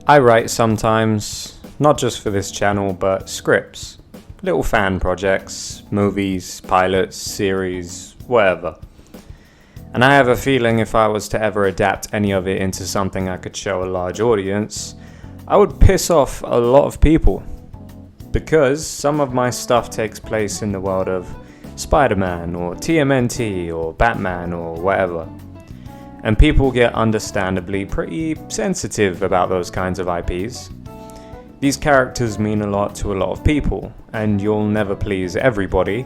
I write sometimes, not just for this channel, but scripts, little fan projects, movies, pilots, series, whatever. And I have a feeling if I was to ever adapt any of it into something I could show a large audience, I would piss off a lot of people. Because some of my stuff takes place in the world of Spider-Man or TMNT or Batman or whatever. And people get understandably pretty sensitive about those kinds of IPs. These characters mean a lot to a lot of people, and you'll never please everybody,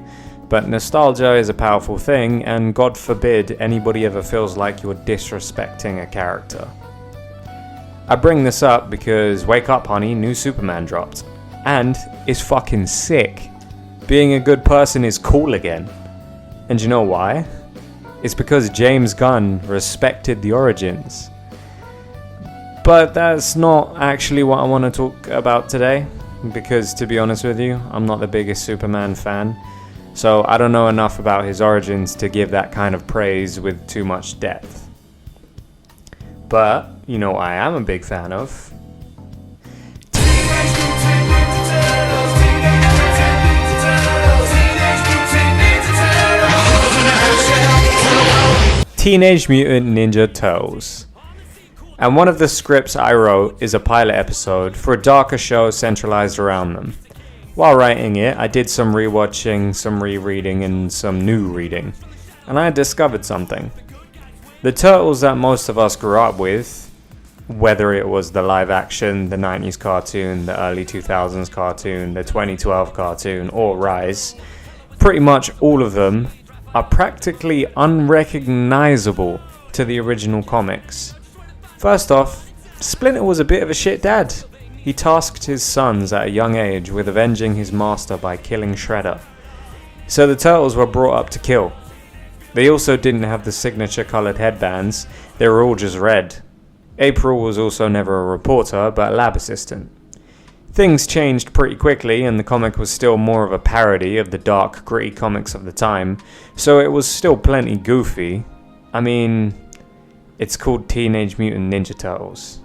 but nostalgia is a powerful thing, and God forbid anybody ever feels like you're disrespecting a character. I bring this up because wake up honey, new Superman dropped, and it's fucking sick. Being a good person is cool again. And you know why? It's because James Gunn respected the origins. But that's not actually what I want to talk about today, because to be honest with you, I'm not the biggest Superman fan, so I don't know enough about his origins to give that kind of praise with too much depth. But, you know what I am a big fan of? Teenage Mutant Ninja Turtles. And one of the scripts I wrote is a pilot episode for a darker show centralized around them. While writing it, I did some rewatching, some rereading, and some new reading, and I discovered something. The Turtles that most of us grew up with, whether it was the live action, the 90s cartoon, the early 2000s cartoon, the 2012 cartoon, or Rise, pretty much all of them are practically unrecognizable to the original comics. First off, Splinter was a bit of a shit dad. He tasked his sons at a young age with avenging his master by killing Shredder. So the Turtles were brought up to kill. They also didn't have the signature colored headbands, they were all just red. April was also never a reporter, but a lab assistant. Things changed pretty quickly, and the comic was still more of a parody of the dark, gritty comics of the time, so it was still plenty goofy. I mean, it's called Teenage Mutant Ninja Turtles.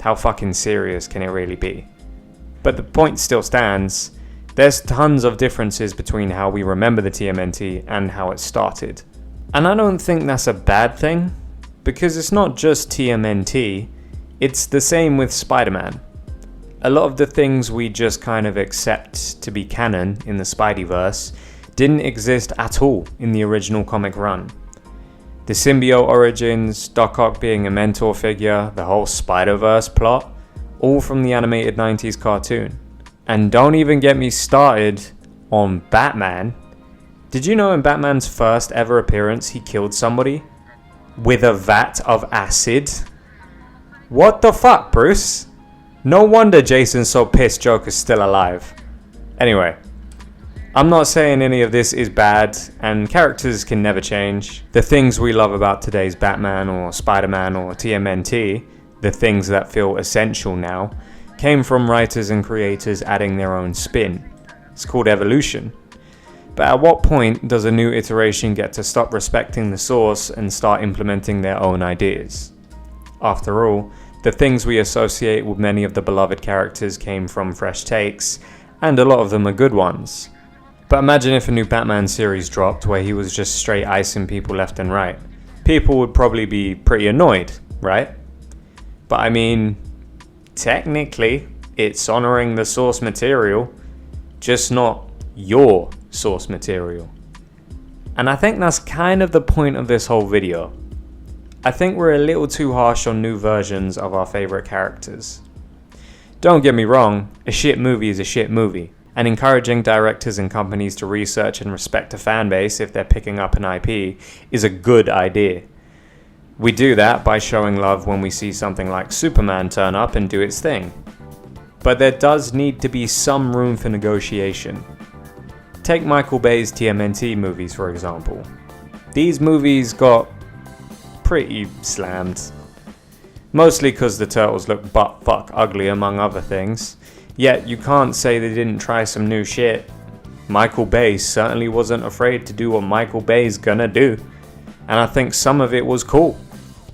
How fucking serious can it really be? But the point still stands. There's tons of differences between how we remember the TMNT and how it started. And I don't think that's a bad thing, because it's not just TMNT, it's the same with Spider-Man. A lot of the things we just kind of accept to be canon in the Spideyverse didn't exist at all in the original comic run. The symbiote origins, Doc Ock being a mentor figure, the whole Spider-Verse plot, all from the animated 90s cartoon. And don't even get me started on Batman. Did you know in Batman's first ever appearance he killed somebody with a vat of acid? What the fuck, Bruce? No wonder Jason's so pissed Joker's still alive. Anyway, I'm not saying any of this is bad, and characters can never change. The things we love about today's Batman or Spider-Man or TMNT, the things that feel essential now, came from writers and creators adding their own spin. It's called evolution. But at what point does a new iteration get to stop respecting the source and start implementing their own ideas? After all, the things we associate with many of the beloved characters came from fresh takes, and a lot of them are good ones. But imagine if a new Batman series dropped where he was just straight icing people left and right. People would probably be pretty annoyed, right? But I mean, technically, it's honoring the source material, just not your source material. And I think that's kind of the point of this whole video. I think we're a little too harsh on new versions of our favorite characters. Don't get me wrong, a shit movie is a shit movie, and encouraging directors and companies to research and respect a fan base if they're picking up an IP is a good idea. We do that by showing love when we see something like Superman turn up and do its thing. But there does need to be some room for negotiation. Take Michael Bay's TMNT movies for example. These movies got pretty slammed. Mostly because the Turtles look butt-fuck ugly among other things. Yet you can't say they didn't try some new shit. Michael Bay certainly wasn't afraid to do what Michael Bay's gonna do. And I think some of it was cool.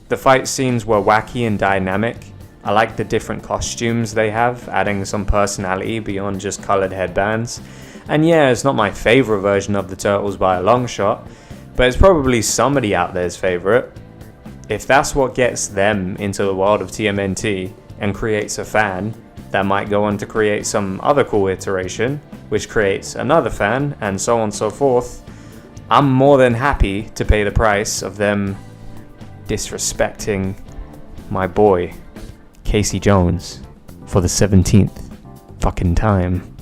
The fight scenes were wacky and dynamic. I like the different costumes they have, adding some personality beyond just coloured headbands. And yeah, it's not my favourite version of the Turtles by a long shot, but it's probably somebody out there's favourite. If that's what gets them into the world of TMNT and creates a fan that might go on to create some other cool iteration, which creates another fan, and so on and so forth, I'm more than happy to pay the price of them disrespecting my boy, Casey Jones, for the 17th fucking time.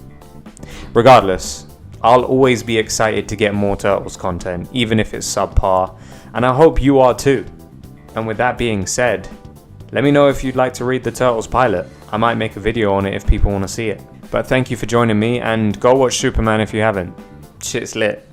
Regardless, I'll always be excited to get more Turtles content, even if it's subpar, and I hope you are too. And with that being said, let me know if you'd like to read the Turtles pilot. I might make a video on it if people want to see it. But thank you for joining me, and go watch Superman if you haven't. Shit's lit.